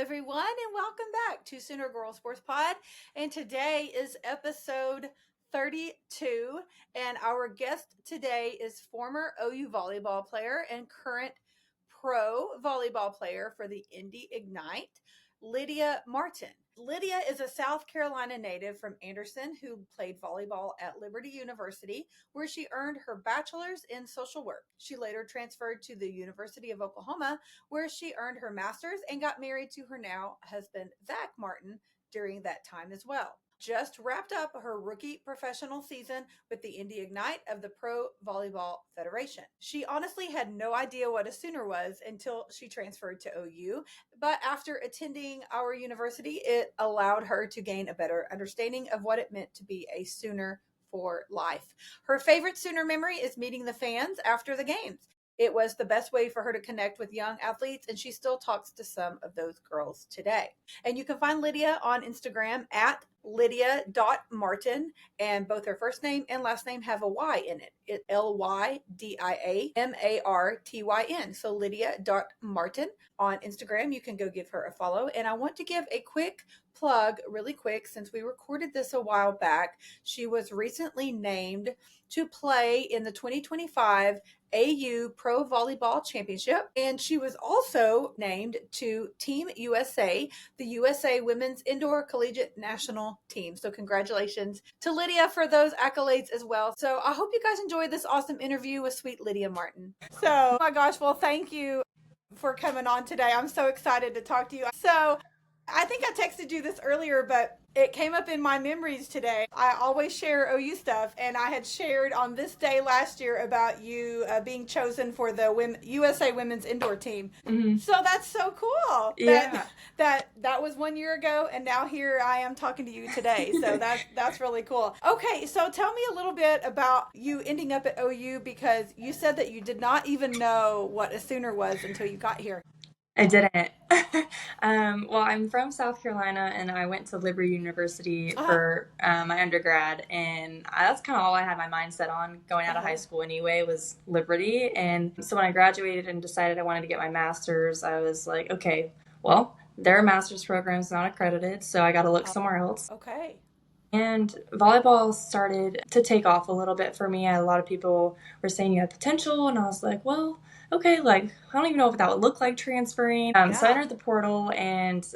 everyone, and welcome back to Sooner Girl Sports Pod. And today is episode 32, and our guest today is former OU volleyball player and current pro volleyball player for the Indy Ignite, Lydia Martyn. Lydia is a South Carolina native from Anderson who played volleyball at Liberty University, where she earned her bachelor's in social work. She later transferred to the University of Oklahoma, where she earned her master's and got married to her now husband, Zach Martyn, during that time as well. Just wrapped up her rookie professional season with the Indy Ignite of the Pro Volleyball Federation. She honestly had no idea what a Sooner was until she transferred to OU, but after attending our university, it allowed her to gain a better understanding of what it meant to be a Sooner for life. Her favorite Sooner memory is meeting the fans after the games. It was the best way for her to connect with young athletes, and she still talks to some of those girls today. And you can find Lydia on Instagram at lydia.martyn, and both her first name and last name have a Y in it. It's LYDIAMARTYN. So lydia.martyn on Instagram. You can go give her a follow. And I want to give a quick plug really quick, since we recorded this a while back. She was recently named to play in the 2025 AU Pro Volleyball Championship, and she was also named to Team USA, the USA Women's Indoor Collegiate National Team. So congratulations to Lydia for those accolades as well. So I hope you guys enjoyed this awesome interview with sweet Lydia Martyn. So, oh my gosh, well, thank you for coming on today. I'm so excited to talk to you. So I think I texted you this earlier, but it came up in my memories today. I always share OU stuff, and I had shared on this day last year about you being chosen for the USA Women's Indoor Team. Mm-hmm. So that's so cool. Yeah. That was 1 year ago, and now here I am talking to you today. So that's really cool. Okay, so tell me a little bit about you ending up at OU, because you said that you did not even know what a Sooner was until you got here. I didn't. Well, I'm from South Carolina, and I went to Liberty University for my undergrad, and that's kind of all I had my mind set on going out of high school anyway, was Liberty. And so when I graduated and decided I wanted to get my master's, I was like, okay, well, their master's program is not accredited, so I got to look somewhere else. Okay. And volleyball started to take off a little bit for me. A lot of people were saying you had potential, and I was like, well, okay, like, I don't even know what that would look like transferring. So I entered the portal, and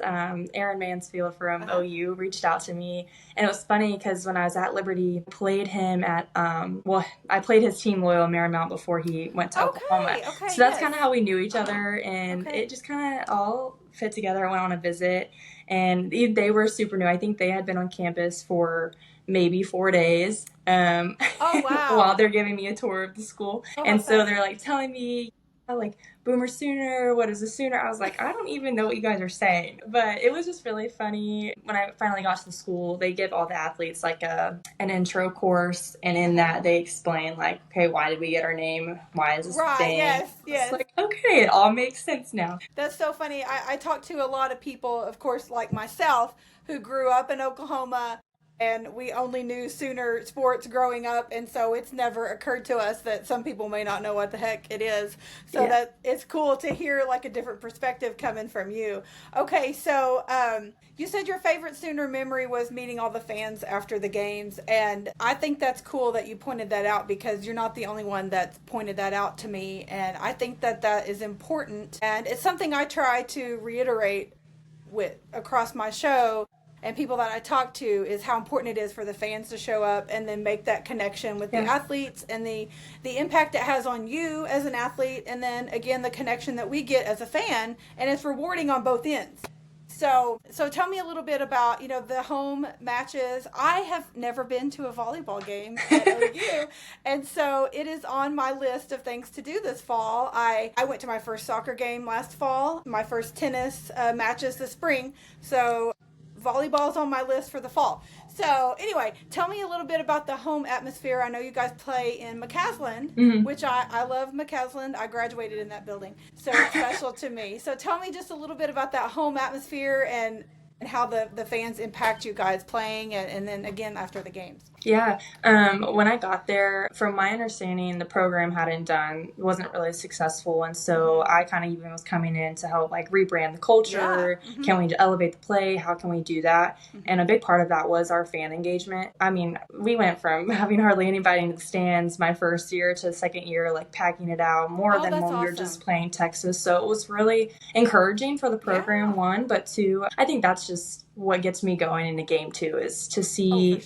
Aaron Mansfield from OU reached out to me. And it was funny because when I was at Liberty, I played him at, I played his team Loyal Marymount before he went to Oklahoma. Okay, so that's kind of how we knew each other, and it just kind of all fit together. I went on a visit, and they were super new. I think they had been on campus for maybe 4 days while they're giving me a tour of the school. And so they're like telling me, like, Boomer Sooner, what is a Sooner? I was like, I don't even know what you guys are saying. But it was just really funny. When I finally got to the school, they give all the athletes like an intro course, and in that they explain, like, okay, why did we get our name? Why is this thing? Yes. It's like, okay, it all makes sense now. That's so funny. I talk to a lot of people, of course, like myself, who grew up in Oklahoma, and we only knew Sooner sports growing up, and so it's never occurred to us that some people may not know what the heck it is. So that it's cool to hear like a different perspective coming from you. Okay, so you said your favorite Sooner memory was meeting all the fans after the games, and I think that's cool that you pointed that out, because you're not the only one that's pointed that out to me, and I think that that is important, and it's something I try to reiterate with across my show and people that I talk to, is how important it is for the fans to show up and then make that connection with the athletes, and the impact it has on you as an athlete, and then again the connection that we get as a fan, and it's rewarding on both ends. So tell me a little bit about, the home matches. I have never been to a volleyball game at OU, and so it is on my list of things to do this fall. I went to my first soccer game last fall, my first tennis matches this spring, so volleyball's on my list for the fall. So anyway, tell me a little bit about the home atmosphere. I know you guys play in McCaslin, which I love McCaslin. I graduated in that building, so it's special to me. So tell me just a little bit about that home atmosphere and how the fans impact you guys playing, and then again after the games. Yeah. When I got there, from my understanding, the program wasn't really successful. And so I kind of even was coming in to help like rebrand the culture. Yeah. Mm-hmm. Can we elevate the play? How can we do that? Mm-hmm. And a big part of that was our fan engagement. I mean, we went from having hardly anybody in the stands my first year to second year, like packing it out more than when we were just playing Texas. So it was really encouraging for the program, one, but two, I think that's just what gets me going in a game too, is to see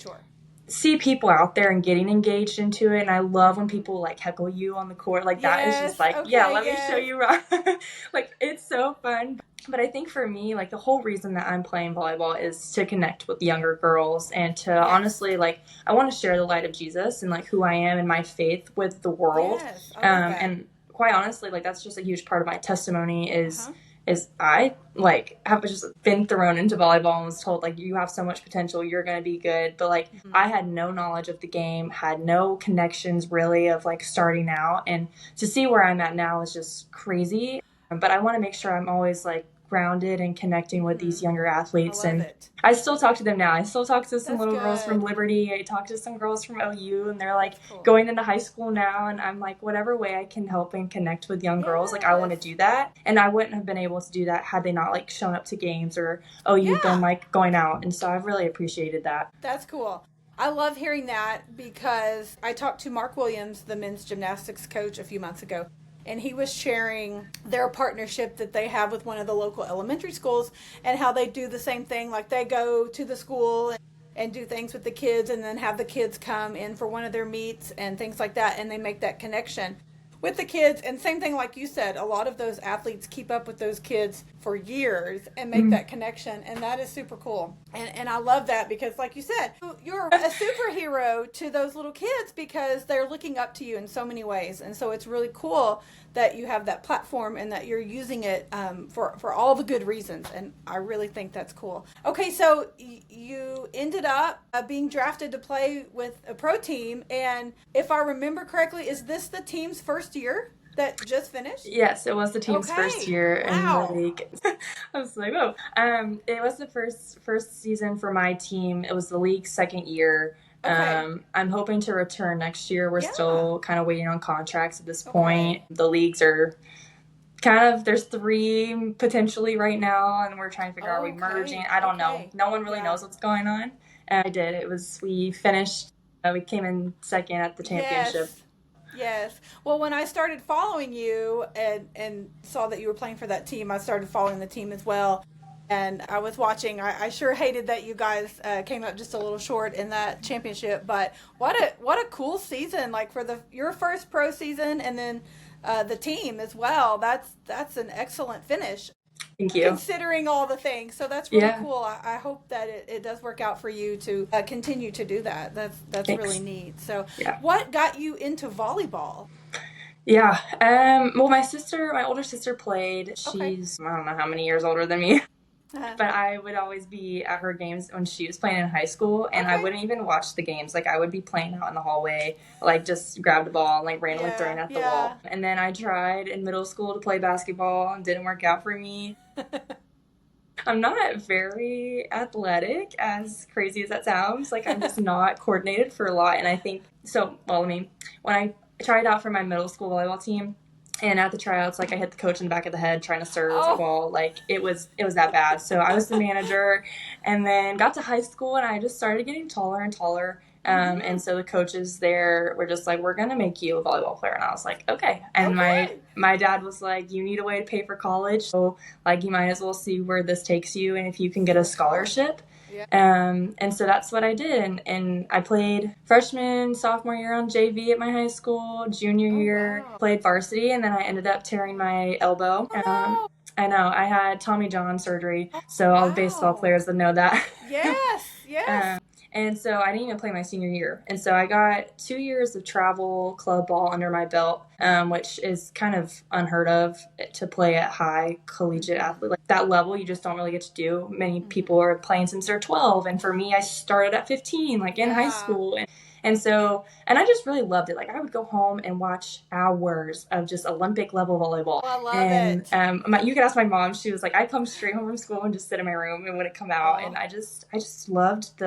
people out there and getting engaged into it. And I love when people like heckle you on the court. Like that is just like, let me show you around. Like it's so fun. But I think for me, like the whole reason that I'm playing volleyball is to connect with younger girls and to honestly, like, I want to share the light of Jesus and like who I am and my faith with the world. And quite honestly, like that's just a huge part of my testimony is I like have just been thrown into volleyball and was told like you have so much potential, you're going to be good, but like I had no knowledge of the game, had no connections really of like starting out, and to see where I'm at now is just crazy. But I want to make sure I'm always like grounded and connecting with these younger athletes. And I still talk to them now. I still talk to some little girls from Liberty. I talk to some girls from OU, and they're like going into high school now. And I'm like, whatever way I can help and connect with young girls, like I want to do that. And I wouldn't have been able to do that had they not like shown up to games or you've been like going out. And so I've really appreciated that. That's cool. I love hearing that because I talked to Mark Williams, the men's gymnastics coach, a few months ago. And he was sharing their partnership that they have with one of the local elementary schools and how they do the same thing. Like they go to the school and do things with the kids and then have the kids come in for one of their meets and things like that. And they make that connection with the kids. And same thing, like you said, a lot of those athletes keep up with those kids for years and make that connection. And that is super cool. And I love that because, like you said, you're a superhero to those little kids because they're looking up to you in so many ways. And so it's really cool that you have that platform and that you're using it for all the good reasons. And I really think that's cool. Okay, so you ended up being drafted to play with a pro team. And if I remember correctly, is this the team's first year that just finished? Yes, it was the team's first year in the league. I was like, oh. It was the first season for my team. It was the league's second year. I'm hoping to return next year. We're still kind of waiting on contracts at this point. The leagues are kind of, there's 3 potentially right now, and we're trying to figure out, are we merging? I don't know. No one really knows what's going on. And I did. We finished, we came in second at the championship. Yes. Well, when I started following you and saw that you were playing for that team, I started following the team as well. And I was watching. I sure hated that you guys came up just a little short in that championship. But what a cool season! Like for your first pro season, and then the team as well. That's an excellent finish. Thank you. Considering all the things, so that's really cool. I hope that it does work out for you to continue to do that. That's really neat. So, what got you into volleyball? Yeah. Well, my older sister played. She's I don't know how many years older than me. But I would always be at her games when she was playing in high school, and I wouldn't even watch the games. Like, I would be playing out in the hallway, like, just grabbed a ball and, like, randomly throwing at the wall. And then I tried in middle school to play basketball, and didn't work out for me. I'm not very athletic, as crazy as that sounds. Like, I'm just not coordinated for a lot, and I think, when I tried out for my middle school volleyball team, and at the tryouts, like, I hit the coach in the back of the head trying to serve the ball. Like, it was that bad. So I was the manager, and then got to high school, and I just started getting taller and taller. And so the coaches there were just like, we're going to make you a volleyball player. And I was like, okay. And my dad was like, you need a way to pay for college. So, like, you might as well see where this takes you and if you can get a scholarship. And so that's what I did. And I played freshman, sophomore year on JV at my high school, junior year, played varsity, and then I ended up tearing my elbow. I know, I had Tommy John surgery, so all the baseball players would know that. Yes. And so I didn't even play my senior year. And so I got 2 years of travel club ball under my belt, which is kind of unheard of to play at high collegiate athlete. Like that level, you just don't really get to do. Many people are playing since they're 12. And for me, I started at 15, like in high school. And I just really loved it. Like I would go home and watch hours of just Olympic level volleyball. I love it. You could ask my mom. She was like, I'd come straight home from school and just sit in my room and wouldn't come out. And I just loved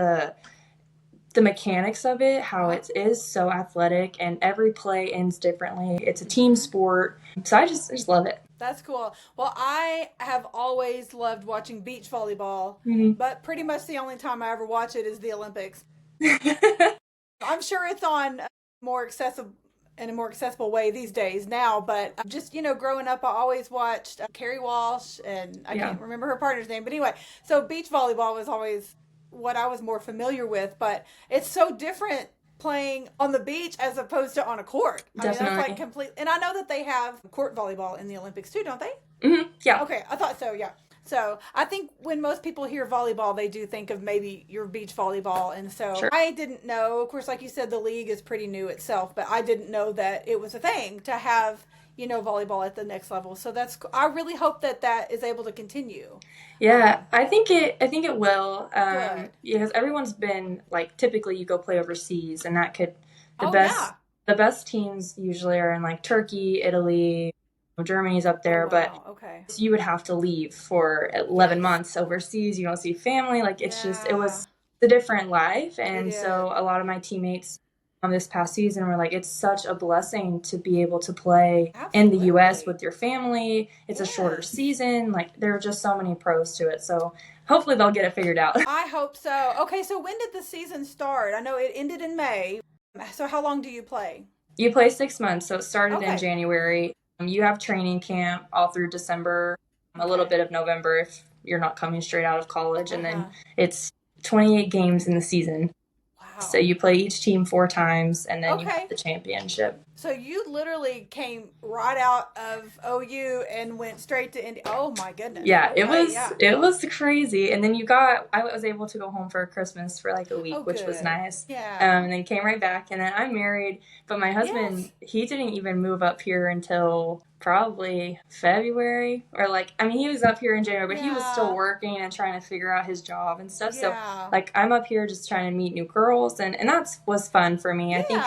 the mechanics of it, how it is so athletic and every play ends differently. It's a team sport. So I just love it. That's cool. Well, I have always loved watching beach volleyball, but pretty much the only time I ever watch it is the Olympics. I'm sure it's on more accessible in a more accessible way these days now, but just, growing up, I always watched Carrie Walsh, and I can't remember her partner's name, but anyway, so beach volleyball was always what I was more familiar with, but it's so different playing on the beach as opposed to on a court. Definitely. That's like complete. And I know that they have court volleyball in the Olympics too, don't they? Mm-hmm. Yeah. Okay, I thought so. Yeah. So I think when most people hear volleyball, they do think of maybe your beach volleyball. And so Sure. I didn't know, of course, like you said, the league is pretty new itself, but I didn't know that it was a thing to have, volleyball at the next level. So I really hope that is able to continue. Yeah, I think it will. Good. Because everyone's been like, typically you go play overseas, and that could the Yeah. best teams usually are in like Turkey, Italy, Germany's up there, Wow. Okay. but you would have to leave for 11 months overseas. You don't see family. Like it was a different life, and so a lot of my teammates this past season were like, it's such a blessing to be able to play in the U.S. with your family. It's a shorter season. Like there are just so many pros to it. So hopefully they'll get it figured out. I hope so. Okay, so when did the season start? I know it ended in May. So how long do you play? You play 6 months. So it started in January. You have training camp all through December, a little bit of November if you're not coming straight out of college. And then it's 28 games in the season. So you play each team 4 times, and then you have the championship. So you literally came right out of OU and went straight to Indy. Oh my goodness! Yeah, it was crazy. And then I was able to go home for Christmas for like a week, which was nice. Yeah. And then came right back, and then I'm married, but my husband he didn't even move up here until probably February, or he was up here in January, but he was still working and trying to figure out his job and stuff. So I'm up here just trying to meet new girls, and that was fun for me. I think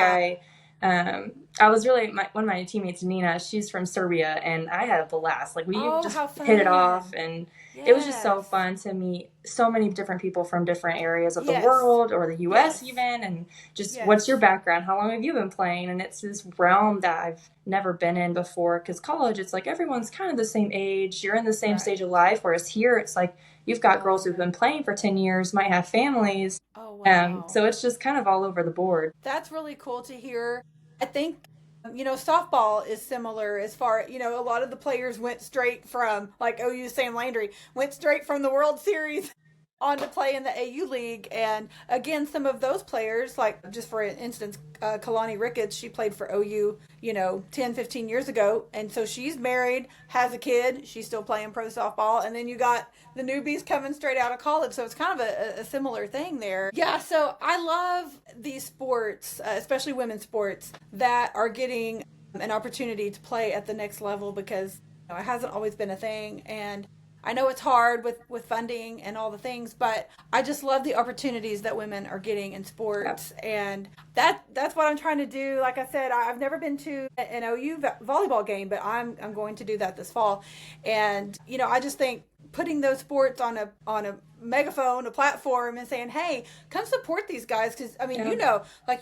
I was really one of my teammates, Nina, she's from Serbia, and I had a blast. Like we just hit it off, and it was just so fun to meet so many different people from different areas of the world or the U.S. even, and just what's your background? How long have you been playing? And it's this realm that I've never been in before, because college, it's like everyone's kind of the same age. You're in the same stage of life, whereas here it's like you've got girls who've been playing for 10 years, might have families. Oh, wow. So it's just kind of all over the board. That's really cool to hear. I think, softball is similar as far, a lot of the players went straight from, like OU Sam Landry, went straight from the World Series on to play in the AU League. And again, some of those players, like just for instance, Kalani Ricketts, she played for OU, 10, 15 years ago. And so she's married, has a kid, she's still playing pro softball. And then you got the newbies coming straight out of college. So it's kind of a similar thing there. Yeah, so I love these sports, especially women's sports, that are getting an opportunity to play at the next level, because it hasn't always been a thing. And I know it's hard with funding and all the things, but I just love the opportunities that women are getting in sports. And that's what I'm trying to do. Like I said, I've never been to an OU volleyball game, but I'm going to do that this fall. And, I just think putting those sports on a megaphone, a platform, and saying, hey, come support these guys. Because,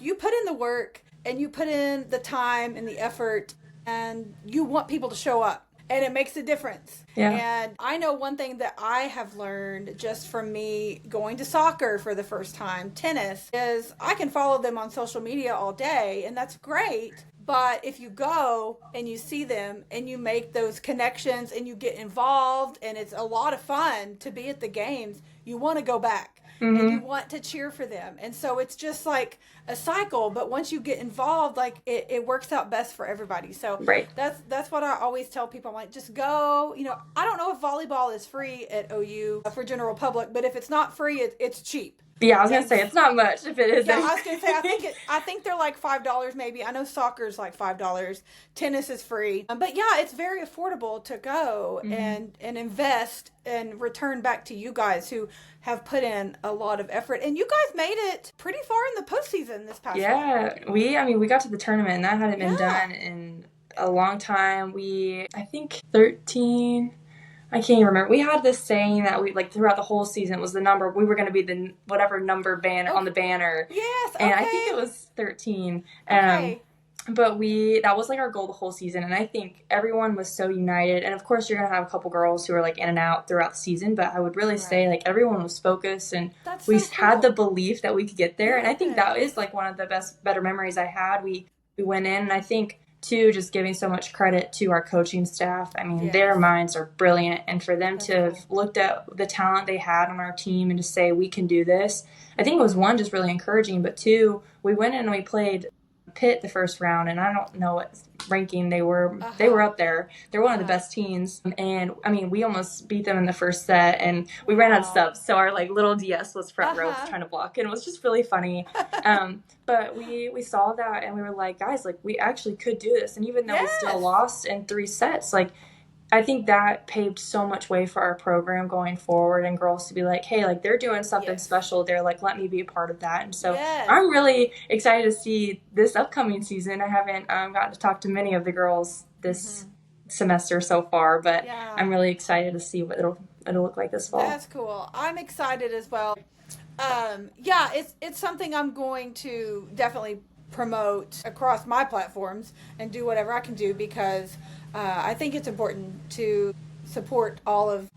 you put in the work and you put in the time and the effort, and you want people to show up. And it makes a difference. Yeah. And I know one thing that I have learned just from me going to soccer for the first time, tennis, is I can follow them on social media all day, and that's great. But if you go and you see them and you make those connections and you get involved, and it's a lot of fun to be at the games, you want to go back. Mm-hmm. And you want to cheer for them. And so it's just like a cycle, but once you get involved, like it works out best for everybody. So that's what I always tell people. I'm like, just go. I don't know if volleyball is free at OU for general public, but if it's not free, it's cheap. Yeah, I was gonna say it's not much if it isn't. Yeah, I was gonna say I think they're like $5 maybe. I know soccer's like $5. Tennis is free, but yeah, it's very affordable to go and invest and return back to you guys who have put in a lot of effort. And you guys made it pretty far in the postseason this past fall. We got to the tournament, and that hadn't been done in a long time. I think 13 I can't even remember. We had this saying that we like throughout the whole season was the number we were going to be the whatever number banner on the banner, Yes, and I think okay. it was 13. Okay. But that was like our goal the whole season, and I think everyone was so united. And of course, you're gonna have a couple girls who are like in and out throughout the season, but I would really say Right. like everyone was focused, and That's we so had the cool. belief that we could get there. And I think that Yes. is like one of the better memories I had. We went in, and I think too, just giving so much credit to our coaching staff. I mean, their Yes. minds are brilliant, and for them That's to have cool. looked at the talent they had on our team and to say we can do this, I think it was one just really encouraging, but two, we went in and we played Pitt the first round, and I don't know what ranking they were. They Uh-huh. were up there. They're one of the Uh-huh. best teams, and I mean, we almost beat them in the first set, and we ran out of Wow. subs, so our like little DS was front row Uh-huh. trying to block, and it was just really funny. But we saw that, and we were like, guys, like we actually could do this, and even though we still Yes. lost in 3 sets, like I think that paved so much way for our program going forward, and girls to be like, hey, like they're doing something Yes. special. They're like, let me be a part of that. And so Yes. I'm really excited to see this upcoming season. I haven't gotten to talk to many of the girls this semester so far, but Yeah. I'm really excited to see what it'll look like this fall. That's cool. I'm excited as well. Yeah, it's something I'm going to definitely promote across my platforms and do whatever I can do because I think it's important to support all of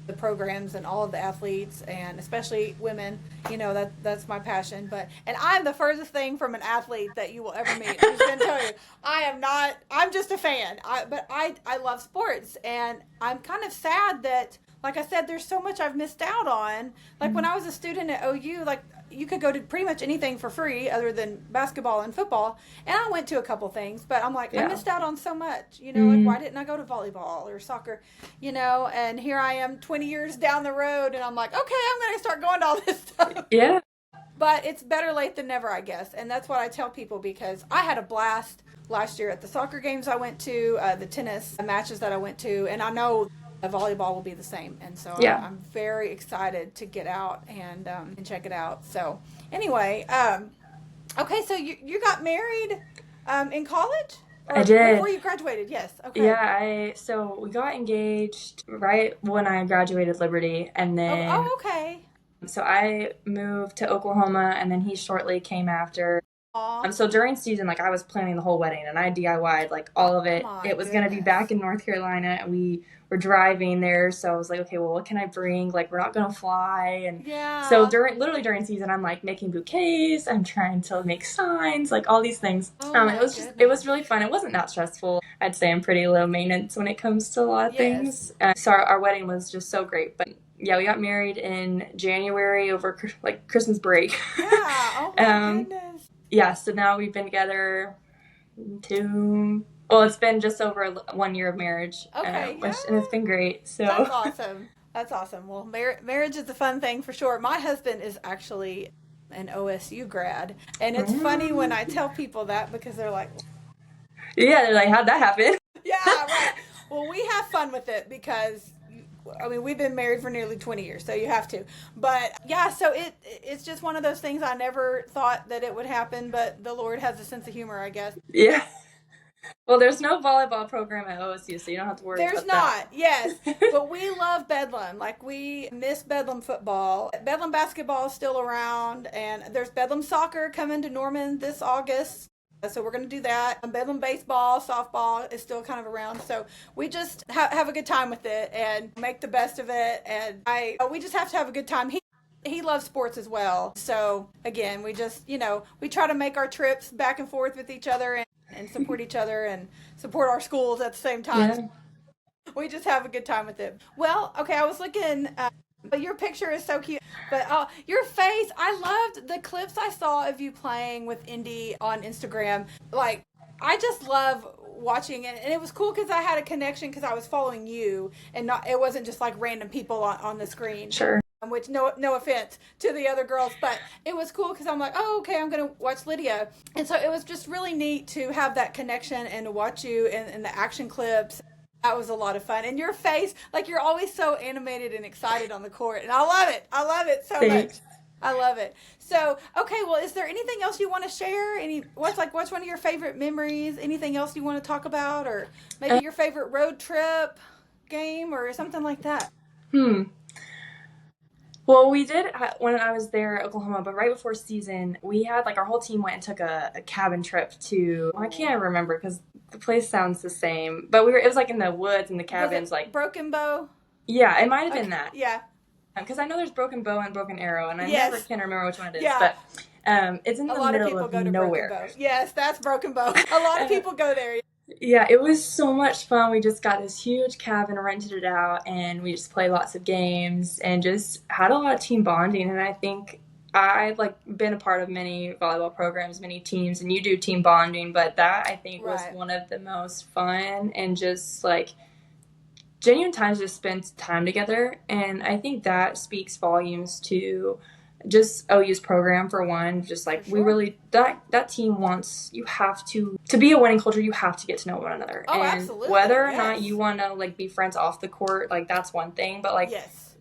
the programs and all of the athletes and especially women. You know that's my passion. But and I'm the furthest thing from an athlete that you will ever meet. I'm just gonna tell you, I am not. I'm just a fan. But I love sports and I'm kind of sad that like I said, there's so much I've missed out on. Like when I was a student at OU, like you could go to pretty much anything for free other than basketball and football. And I went to a couple things, but I'm like, I missed out on so much. You know, like why didn't I go to volleyball or soccer? You know, and here I am 20 years down the road and I'm like, okay, I'm going to start going to all this stuff. Yeah. But it's better late than never, I guess. And that's what I tell people because I had a blast last year at the soccer games I went to, the tennis matches that I went to, and I know volleyball will be the same. And so I'm very excited to get out and check it out. So anyway, okay, so you got married in college? Or I did. before you graduated, yes. Okay. Yeah, so we got engaged right when I graduated Liberty, and then Oh, okay. so I moved to Oklahoma, and then he shortly came after. Aw. So during season, like I was planning the whole wedding, and I DIY'd like all of it. My It was gonna be goodness. back in North Carolina, and we were driving there, so I was like, okay, well, what can I bring? Like we're not gonna fly, and Yeah. so literally during season, I'm like making bouquets, I'm trying to make signs, like all these things. Oh my It was really fun. It wasn't that stressful. I'd say I'm pretty low maintenance when it comes to a lot of things. So our wedding was just so great, but. Yeah, we got married in January over like Christmas break. Yeah. Oh my goodness. Yeah, so now we've been together it's been just over 1 year of marriage. Okay, And it's been great. So That's awesome. That's awesome. Well, marriage is a fun thing for sure. My husband is actually an OSU grad, and it's funny when I tell people that because they're like, yeah, they're like, how'd that happen? yeah, right. Well, we have fun with it because I mean, we've been married for nearly 20 years, so you have to. But yeah, so it's just one of those things I never thought that it would happen, but the Lord has a sense of humor, I guess. Yeah. Well, there's no volleyball program at OSU, so you don't have to worry There's about not, that. yes. But we love Bedlam. Like, we miss Bedlam football. Bedlam basketball is still around, and there's Bedlam soccer coming to Norman this August. So we're going to do that. Bedlam baseball, softball is still kind of around. So we just have a good time with it and make the best of it. And we just have to have a good time. He loves sports as well. So again, we just, we try to make our trips back and forth with each other and support each other and support our schools at the same time. Yeah. We just have a good time with it. Well, okay, I was looking, but your picture is so cute. But your face, I loved the clips I saw of you playing with Indy on Instagram. Like, I just love watching it, and it was cool because I had a connection because I was following you, and it wasn't just like random people on the screen. Sure. Which no offense to the other girls, but it was cool because I'm like, oh, okay, I'm gonna watch Lydia, and so it was just really neat to have that connection and to watch you in the action clips. That was a lot of fun, and your face, like you're always so animated and excited on the court, and I love it so Thanks. much. I love it. So, okay, well, is there anything else you want to share? What's one of your favorite memories? Anything else you want to talk about, or maybe your favorite road trip? game or something like that? Well, we did when I was there at Oklahoma, but right before season, we had like our whole team went and took a cabin trip to, I can't remember because the place sounds the same, but it was like in the woods and the cabins, Was it like Broken Bow? Yeah, it might have been that. Yeah. Because I know there's Broken Bow and Broken Arrow, and I Yes. never can remember which one it is. Yeah. But it's in the middle of nowhere. A lot of people go to Broken Bow. Yes, that's Broken Bow. A lot of people go there. Yeah, it was so much fun. We just got this huge cabin, rented it out, and we just played lots of games and just had a lot of team bonding. And I think I've like been a part of many volleyball programs, many teams, and you do team bonding, but that I think was one of the most fun and just like genuine times to spend time together. And I think that speaks volumes to just OU's program for one. Just like we really that team wants, you have to be a winning culture, you have to get to know one another. Oh, and absolutely. Whether or not you want to like be friends off the court, like that's one thing, but like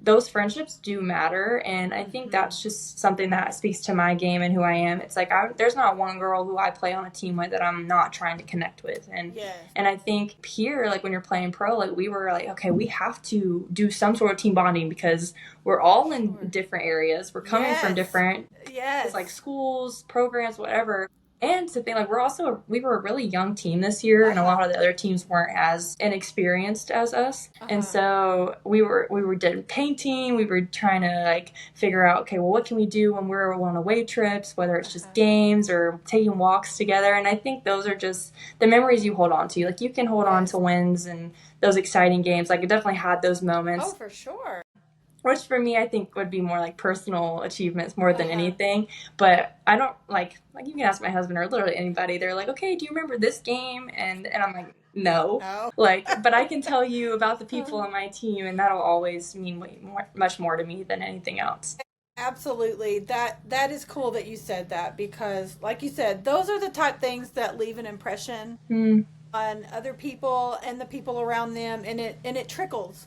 those friendships do matter. And I think that's just something that speaks to my game and who I am. It's like there's not one girl who I play on a team with that I'm not trying to connect with. And I think here, like when you're playing pro, like we were like, okay, we have to do some sort of team bonding because we're all in different areas. We're coming from different like schools, programs, whatever. And to think like we were a really young team this year, and a lot of the other teams weren't as inexperienced as us. And so we did painting. We were trying to like figure out, okay, well, what can we do when we're on away trips, whether it's just games or taking walks together. And I think those are just the memories you hold on to. Like you can hold on to wins and those exciting games. Like I definitely had those moments. Oh, for sure. Which for me, I think would be more like personal achievements more than anything. But I don't like you can ask my husband or literally anybody. They're like, okay, do you remember this game? And I'm like, no. Like, but I can tell you about the people on my team, and that'll always mean much more to me than anything else. Absolutely. That is cool that you said that, because like you said, those are the type things that leave an impression on other people and the people around them, and it trickles.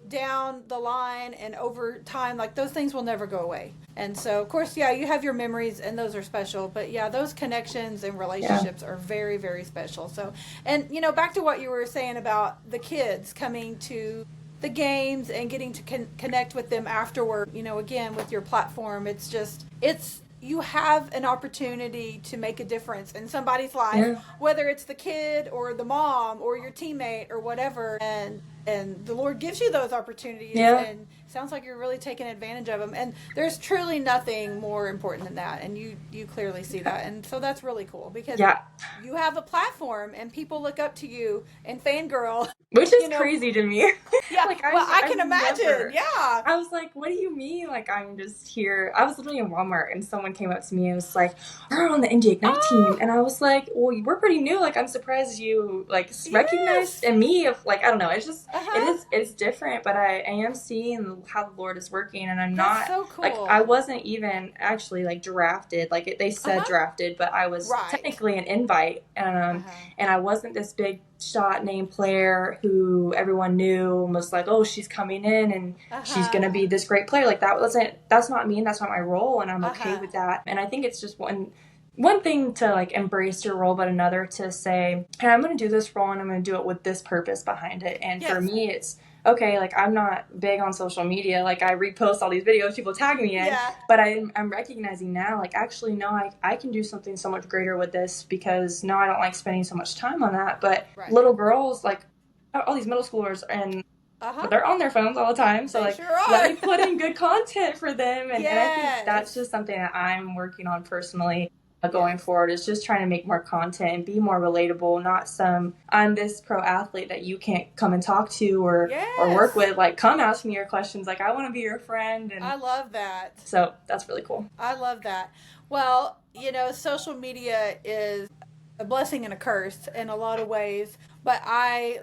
Down the line and over time, like those things will never go away. And so, of course, you have your memories and those are special, but those connections and relationships are very, very special. So, and, back to what you were saying about the kids coming to the games and getting to connect with them afterward, again, with your platform, you have an opportunity to make a difference in somebody's life, whether it's the kid or the mom or your teammate or whatever. And the Lord gives you those opportunities, and it sounds like you're really taking advantage of them. And there's truly nothing more important than that, and you clearly see that. And so that's really cool, because you have a platform, and people look up to you and fangirl. Which is crazy to me. Like, I can imagine. I was like, what do you mean? Like, I'm just here. I was literally in Walmart, and someone came up to me and was like, we're on the Indy Ignite team. And I was like, well, we're pretty new. Like, I'm surprised you, like, recognized and me. If, like, I don't know. It's just, it's different. But I am seeing how the Lord is working. And I'm not, so cool. like, I wasn't even actually, like, drafted. Like, they said drafted, but I was technically an invite. And I wasn't this big shot name player who everyone knew and was like, oh, she's coming in and she's gonna be this great player. Like that's not me, and that's not my role, and I'm okay with that. And I think it's just one thing to like embrace your role, but another to say, hey, I'm gonna do this role and I'm gonna do it with this purpose behind it. And for me, it's okay, like I'm not big on social media, like I repost all these videos people tag me in, but I'm recognizing now, like actually no, I can do something so much greater with this, because no, I don't like spending so much time on that, but little girls, like all these middle schoolers, and they're on their phones all the time, so let me put in good content for them, and I think that's just something that I'm working on personally. Going forward is just trying to make more content and be more relatable, not I'm this pro athlete that you can't come and talk to or work with, like come ask me your questions, like I want to be your friend. And I love that. So that's really cool. I love that. Well, social media is a blessing and a curse in a lot of ways, but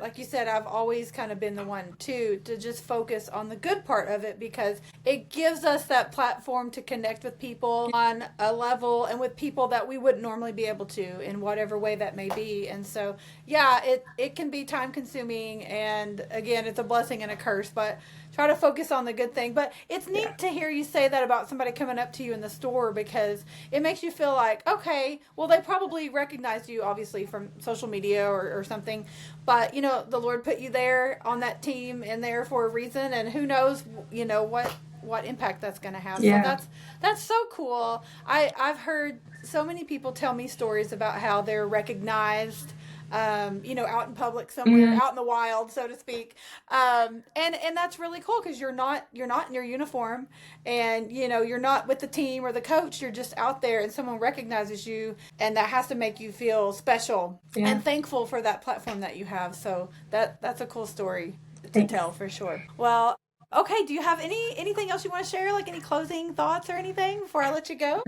like you said, I've always kind of been the one too to just focus on the good part of it, because it gives us that platform to connect with people on a level and with people that we wouldn't normally be able to, in whatever way that may be. And so it can be time consuming, and again, it's a blessing and a curse, but try to focus on the good thing. But it's neat to hear you say that about somebody coming up to you in the store, because it makes you feel like, okay, well, they probably recognized you obviously from social media or something, but the Lord put you there on that team in there for a reason, and who knows, what impact that's going to have. So Yeah. that's so cool. I've heard so many people tell me stories about how they're recognized, out in public somewhere, Mm-hmm. out in the wild, so to speak. And that's really cool, because you're not in your uniform, and you're not with the team or the coach. You're just out there, and someone recognizes you, and that has to make you feel special Yeah. and thankful for that platform that you have. So that's a cool story to Thanks. tell for sure. Well, okay. Do you have anything else you want to share, like any closing thoughts or anything before I let you go?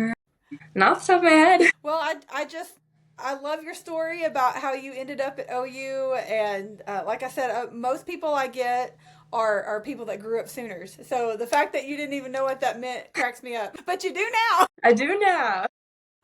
Not off the top of my head. Well, I love your story about how you ended up at OU, and like I said, most people I get are people that grew up Sooners. So the fact that you didn't even know what that meant cracks me up, but you do now. I do now.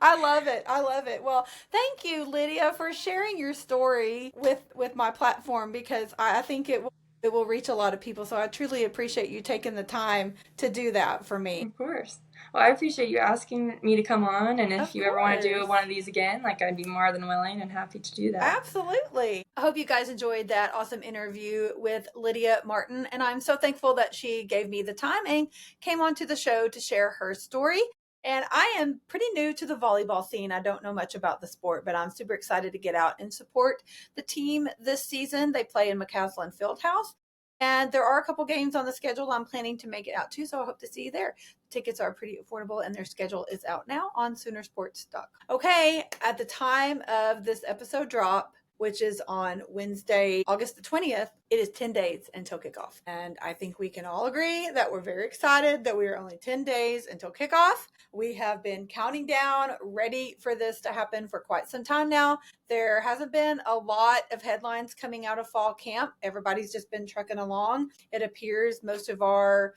I love it. I love it. Well, thank you, Lydia, for sharing your story with my platform, because I think it will reach a lot of people. So I truly appreciate you taking the time to do that for me. Of course. Well, I appreciate you asking me to come on, and if Of you ever want to do course. one of these again, like, I'd be more than willing and happy to do that. Absolutely. I hope you guys enjoyed that awesome interview with Lydia Martyn. And I'm so thankful that she gave me the time and came onto the show to share her story. And I am pretty new to the volleyball scene. I don't know much about the sport, but I'm super excited to get out and support the team this season. They play in McCaslin Fieldhouse. And there are a couple games on the schedule I'm planning to make it out to, so I hope to see you there. Tickets are pretty affordable, and their schedule is out now on Soonersports.com. Okay, at the time of this episode drop, which is on Wednesday, August the 20th, it is 10 days until kickoff. And I think we can all agree that we're very excited that we are only 10 days until kickoff. We have been counting down, ready for this to happen for quite some time now. There hasn't been a lot of headlines coming out of fall camp. Everybody's just been trucking along. It appears most of our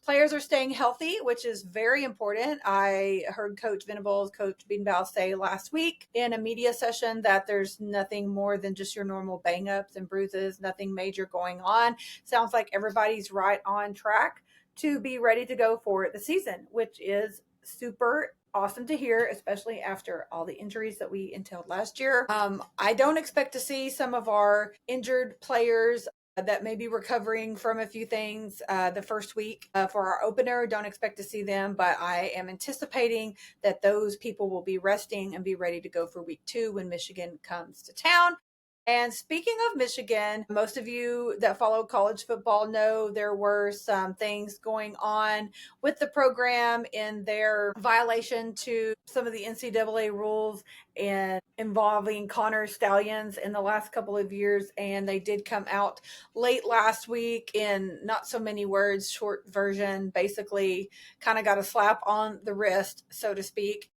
players are staying healthy, which is very important. I heard Coach Venables, Coach Beanbow say last week in a media session that there's nothing more than just your normal bang-ups and bruises, nothing major going on. Sounds like everybody's right on track to be ready to go for the season, which is super awesome to hear, especially after all the injuries that we entailed last year. I don't expect to see some of our injured players that may be recovering from a few things the first week for our opener. Don't expect to see them, but I am anticipating that those people will be resting and be ready to go for week 2 when Michigan comes to town. And speaking of Michigan, most of you that follow college football know there were some things going on with the program in their violation to some of the NCAA rules and involving Connor Stallions in the last couple of years. And they did come out late last week in not so many words, short version, basically kind of got a slap on the wrist, so to speak.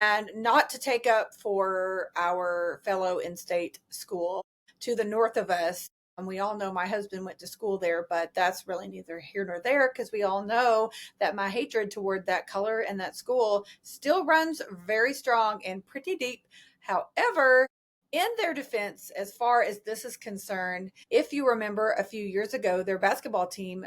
And not to take up for our fellow in-state school to the north of us. And we all know my husband went to school there, but that's really neither here nor there, because we all know that my hatred toward that color and that school still runs very strong and pretty deep. However, in their defense, as far as this is concerned, if you remember a few years ago, their basketball team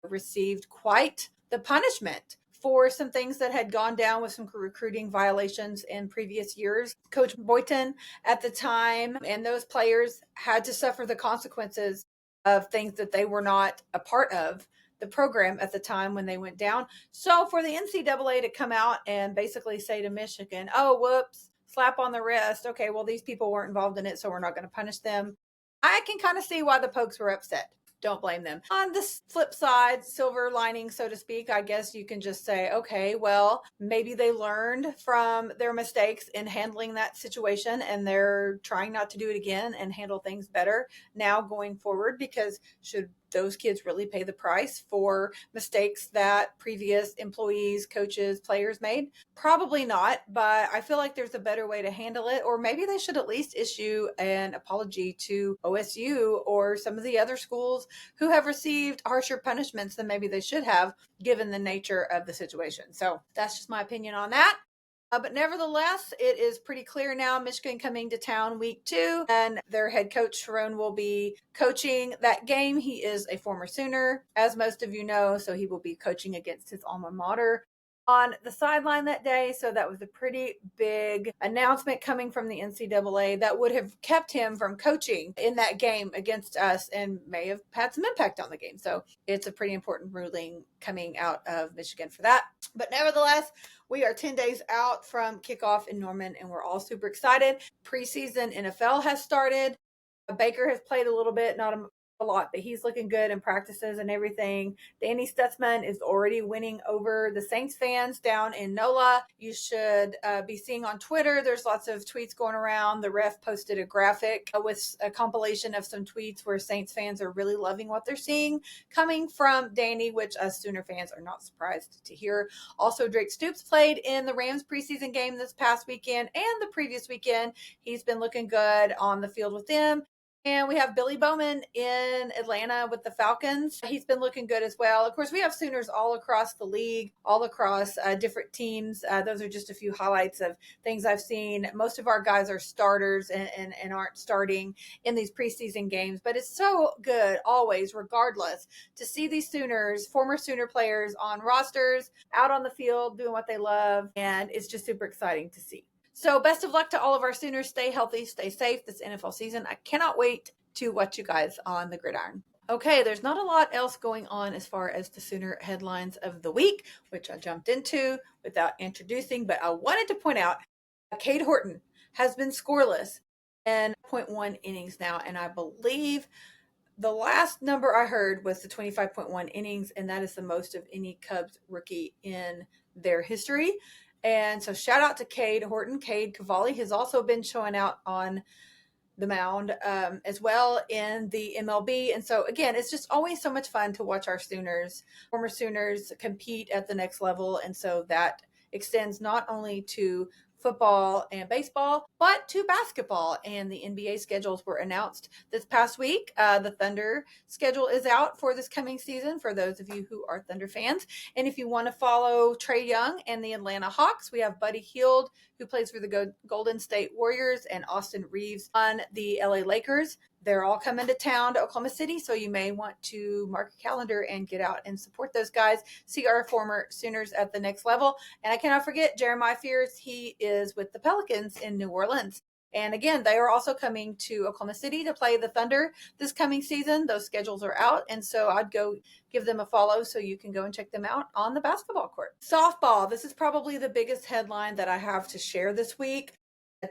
received quite the punishment for some things that had gone down with some recruiting violations in previous years. Coach Boynton at the time and those players had to suffer the consequences of things that they were not a part of the program at the time when they went down. So for the NCAA to come out and basically say to Michigan, oh, whoops, slap on the wrist. Okay, well, these people weren't involved in it, so we're not going to punish them. I can kind of see why the Pokes were upset. Don't blame them. On the flip side, silver lining, so to speak, I guess you can just say, okay, well, maybe they learned from their mistakes in handling that situation and they're trying not to do it again and handle things better now going forward, because should those kids really pay the price for mistakes that previous employees, coaches, players made? Probably not, but I feel like there's a better way to handle it. Or maybe they should at least issue an apology to OSU or some of the other schools who have received harsher punishments than maybe they should have, given the nature of the situation. So that's just my opinion on that. But nevertheless, it is pretty clear now. Michigan coming to town week 2, and their head coach Sharon will be coaching that game. He is a former Sooner, as most of you know, so he will be coaching against his alma mater on the sideline that day. So that was a pretty big announcement coming from the NCAA that would have kept him from coaching in that game against us and may have had some impact on the game. So it's a pretty important ruling coming out of Michigan for that. But nevertheless, we are 10 days out from kickoff in Norman, and we're all super excited. Preseason NFL has started. Baker has played a little bit, not a lot, but he's looking good in practices and everything. Danny Stutzman is already winning over the Saints fans down in NOLA. You should be seeing on Twitter. There's lots of tweets going around. The ref posted a graphic with a compilation of some tweets where Saints fans are really loving what they're seeing coming from Danny, which us Sooner fans are not surprised to hear. Also, Drake Stoops played in the Rams preseason game this past weekend and the previous weekend. He's been looking good on the field with them. And we have Billy Bowman in Atlanta with the Falcons. He's been looking good as well. Of course, we have Sooners all across the league, all across different teams. Those are just a few highlights of things I've seen. Most of our guys are starters and aren't starting in these preseason games. But it's so good always, regardless, to see these Sooners, former Sooner players on rosters, out on the field doing what they love. And it's just super exciting to see. So best of luck to all of our Sooners. Stay healthy, stay safe this NFL season. I cannot wait to watch you guys on the gridiron. Okay, there's not a lot else going on as far as the Sooner headlines of the week, which I jumped into without introducing, but I wanted to point out Cade Horton has been scoreless in 0.1 innings now, and I believe the last number I heard was the 25.1 innings, and that is the most of any Cubs rookie in their history. And so shout out to Cade Horton. Cade Cavalli has also been showing out on the mound as well in the MLB. And so again, it's just always so much fun to watch our Sooners, former Sooners, compete at the next level. And so that extends not only to football and baseball, but to basketball. And the NBA schedules were announced this past week. The Thunder schedule is out for this coming season for those of you who are Thunder fans. And if you want to follow Trae Young and the Atlanta Hawks, we have Buddy Hield, who plays for the Golden State Warriors, and Austin Reeves on the LA Lakers. They're all coming to town to Oklahoma City, so you may want to mark a calendar and get out and support those guys. See our former Sooners at the next level. And I cannot forget Jeremiah Fears. He is with the Pelicans in New Orleans. And again, they are also coming to Oklahoma City to play the Thunder this coming season. Those schedules are out. And so I'd go give them a follow so you can go and check them out on the basketball court. Softball. This is probably the biggest headline that I have to share this week.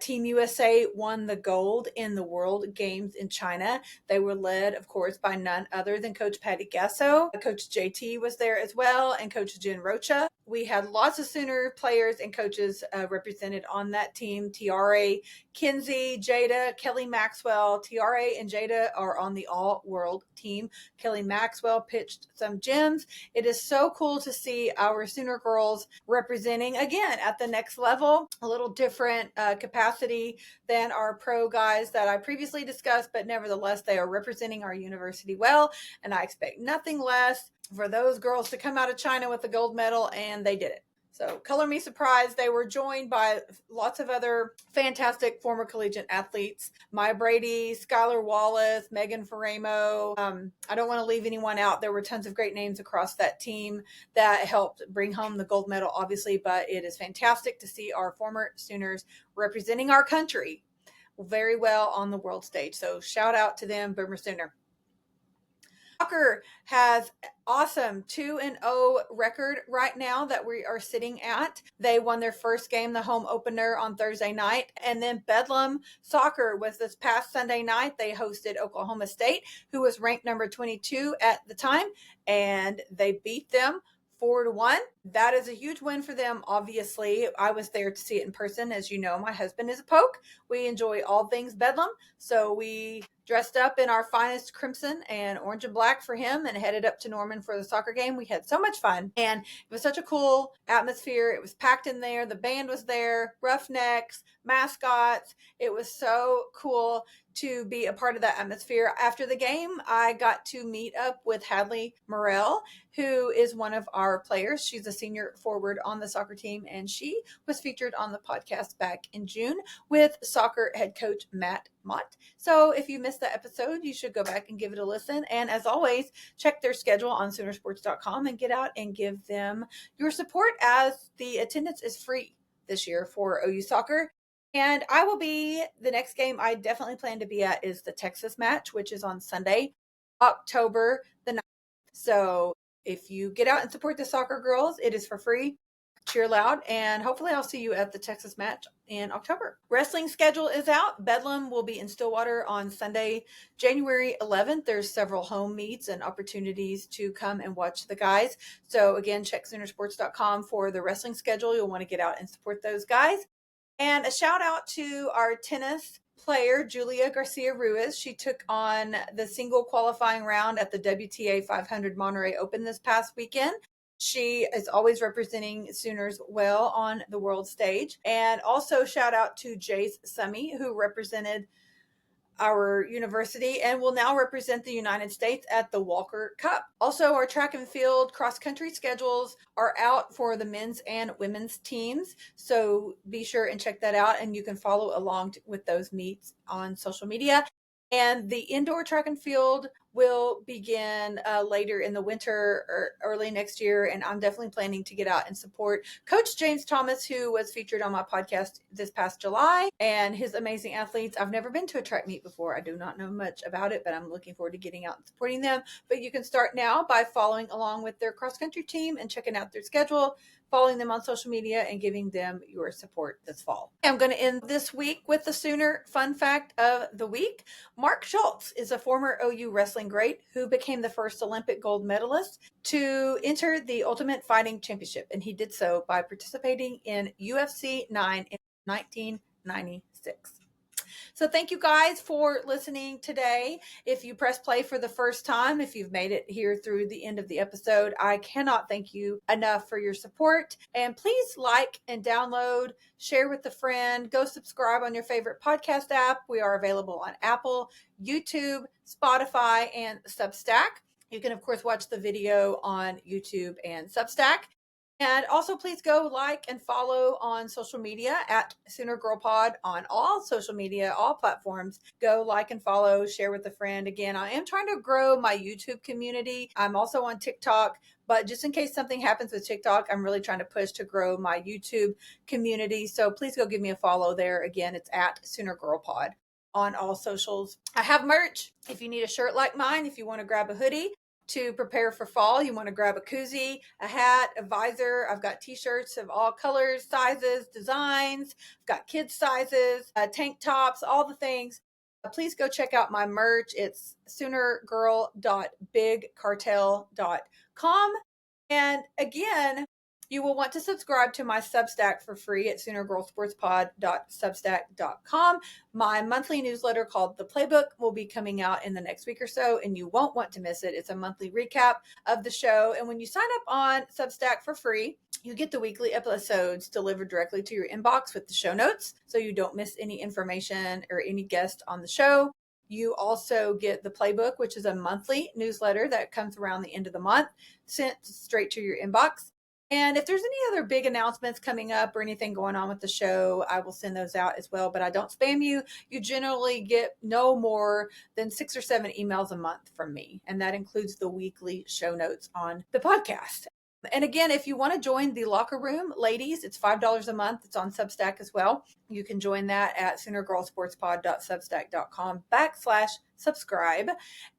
Team USA won the gold in the World Games in China. They were led, of course, by none other than Coach Patty Gasso. Coach JT was there as well, and Coach Jen Rocha. We had lots of Sooner players and coaches represented on that team. Tiare Kinsey, Jada, Kelly Maxwell. Tiare and Jada are on the all-world team. Kelly Maxwell pitched some gems. It is so cool to see our Sooner girls representing, again, at the next level, a little different capacity than our pro guys that I previously discussed, but nevertheless, they are representing our university well, and I expect nothing less for those girls to come out of China with the gold medal, and they did it. So color me surprised. They were joined by lots of other fantastic former collegiate athletes. Maya Brady, Skylar Wallace, Megan Faramo. I don't want to leave anyone out. There were tons of great names across that team that helped bring home the gold medal, obviously, but it is fantastic to see our former Sooners representing our country very well on the world stage. So shout out to them, Boomer Sooner. Soccer has awesome 2-0 record right now that we are sitting at. They won their first game, the home opener, on Thursday night. And then Bedlam Soccer was this past Sunday night. They hosted Oklahoma State, who was ranked number 22 at the time, and they beat them 4-1. That is a huge win for them, obviously. I was there to see it in person. As you know, my husband is a Poke. We enjoy all things Bedlam. So we dressed up in our finest crimson and orange and black for him and headed up to Norman for the soccer game. We had so much fun, and it was such a cool atmosphere. It was packed in there. The band was there, Roughnecks, mascots. It was so cool to be a part of that atmosphere. After the game, I got to meet up with Hadley Morell, who is one of our players. She's a senior forward on the soccer team, and she was featured on the podcast back in June with soccer head coach Matt Mott. So if you missed that episode, you should go back and give it a listen. And as always, check their schedule on Soonersports.com and get out and give them your support, as the attendance is free this year for OU soccer. And I will be, the next game I definitely plan to be at is the Texas match, which is on Sunday, October the 9th. So if you get out and support the soccer girls, it is for free. Cheer loud, and hopefully I'll see you at the Texas match in October. Wrestling schedule is out. Bedlam will be in Stillwater on Sunday, January 11th. There's several home meets and opportunities to come and watch the guys. So again, check Soonersports.com for the wrestling schedule. You'll want to get out and support those guys. And a shout out to our tennis player, Julia Garcia Ruiz. She took on the single qualifying round at the WTA 500 Monterey Open this past weekend. She is always representing Sooners well on the world stage. And also shout out to Jace Summy, who represented our university and will now represent the United States at the Walker Cup. Also, our track and field cross country schedules are out for the men's and women's teams. So be sure and check that out, and you can follow along with those meets on social media. And the indoor track and field will begin later in the winter or early next year. And I'm definitely planning to get out and support Coach James Thomas, who was featured on my podcast this past July, and his amazing athletes. I've never been to a track meet before. I do not know much about it, but I'm looking forward to getting out and supporting them. But you can start now by following along with their cross country team and checking out their schedule, following them on social media, and giving them your support this fall. I'm going to end this week with the Sooner fun fact of the week. Mark Schultz is a former OU wrestling great who became the first Olympic gold medalist to enter the Ultimate Fighting Championship, and he did so by participating in UFC 9 in 1996. So thank you guys for listening today. If you press play for the first time, if you've made it here through the end of the episode, I cannot thank you enough for your support. And please like and download, share with a friend, go subscribe on your favorite podcast app. We are available on Apple, YouTube, Spotify, and Substack. You can, of course, watch the video on YouTube and Substack. And also, please go like and follow on social media at Sooner Girl Pod on all social media, all platforms. Go like and follow, share with a friend. Again, I am trying to grow my YouTube community. I'm also on TikTok, but just in case something happens with TikTok, I'm really trying to push to grow my YouTube community. So please go give me a follow there. Again, it's at Sooner Girl Pod on all socials. I have merch. If you need a shirt like mine, if you want to grab a hoodie to prepare for fall, you want to grab a koozie, a hat, a visor. I've got t-shirts of all colors, sizes, designs. I've got kids sizes, tank tops, all the things. Please go check out my merch. It's soonergirl.bigcartel.com. And again, you will want to subscribe to my Substack for free at soonergirlsportspod.substack.com. My monthly newsletter called The Playbook will be coming out in the next week or so, and you won't want to miss it. It's a monthly recap of the show. And when you sign up on Substack for free, you get the weekly episodes delivered directly to your inbox with the show notes, so you don't miss any information or any guest on the show. You also get the Playbook, which is a monthly newsletter that comes around the end of the month, sent straight to your inbox. And if there's any other big announcements coming up or anything going on with the show, I will send those out as well. But I don't spam you. You generally get no more than 6 or 7 emails a month from me. And that includes the weekly show notes on the podcast. And again, if you want to join the locker room, ladies, it's $5 a month. It's on Substack as well. You can join that at soonergirlsportspod.substack.com/subscribe.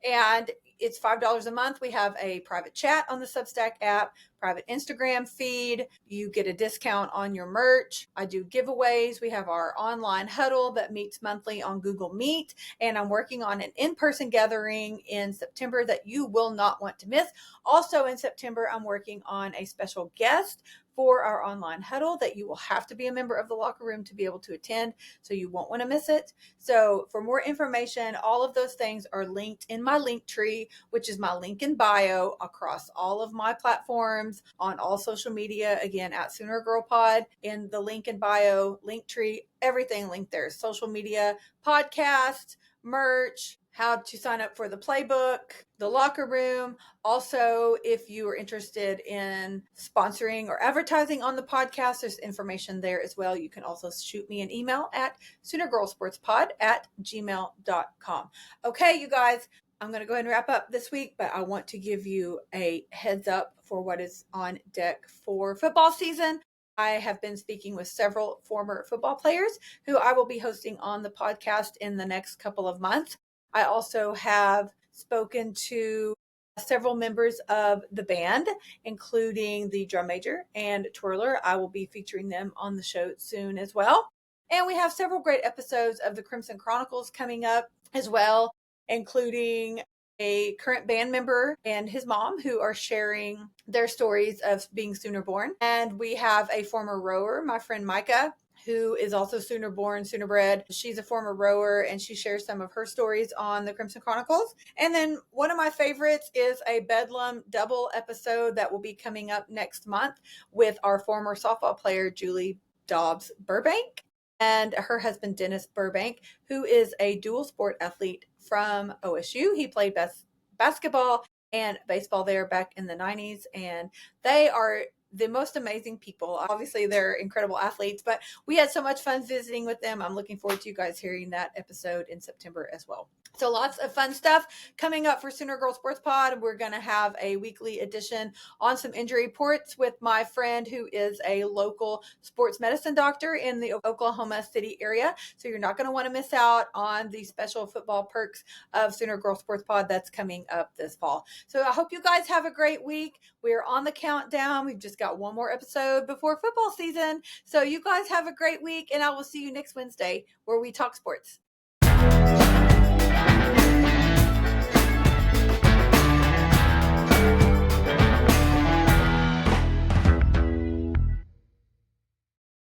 And it's $5 a month. We have a private chat on the Substack app, private Instagram feed. You get a discount on your merch. I do giveaways. We have our online huddle that meets monthly on Google Meet. And I'm working on an in-person gathering in September that you will not want to miss. Also in September, I'm working on a special guest for our online huddle that you will have to be a member of the locker room to be able to attend, so you won't want to miss it. So for more information, all of those things are linked in my link tree, which is my link in bio across all of my platforms on all social media. Again, at Sooner Girl Pod, in the link in bio, link tree, everything linked there. Social media, podcast, merch, how to sign up for the playbook, the locker room. Also, if you are interested in sponsoring or advertising on the podcast, there's information there as well. You can also shoot me an email at SoonerGirlSportsPod@gmail.com. Okay, you guys, I'm going to go ahead and wrap up this week, but I want to give you a heads up for what is on deck for football season. I have been speaking with several former football players who I will be hosting on the podcast in the next couple of months. I also have spoken to several members of the band, including the drum major and twirler. I will be featuring them on the show soon as well. And we have several great episodes of the Crimson Chronicles coming up as well, including a current band member and his mom who are sharing their stories of being Sooner born. And we have a former rower, my friend Micah, who is also Sooner born, Sooner bred. She's a former rower and she shares some of her stories on the Crimson Chronicles. And then one of my favorites is a Bedlam double episode that will be coming up next month with our former softball player, Julie Dobbs Burbank, and her husband, Dennis Burbank, who is a dual sport athlete from OSU. He played basketball and baseball there back in the 90s, and they are the most amazing people. Obviously, they're incredible athletes, but we had so much fun visiting with them. I'm looking forward to you guys hearing that episode in September as well. So lots of fun stuff coming up for Sooner Girl Sports Pod. We're going to have a weekly edition on some injury reports with my friend who is a local sports medicine doctor in the Oklahoma City area. So you're not going to want to miss out on the special football perks of Sooner Girl Sports Pod that's coming up this fall. So I hope you guys have a great week. We're on the countdown. We've just got one more episode before football season. So you guys have a great week, and I will see you next Wednesday where we talk sports.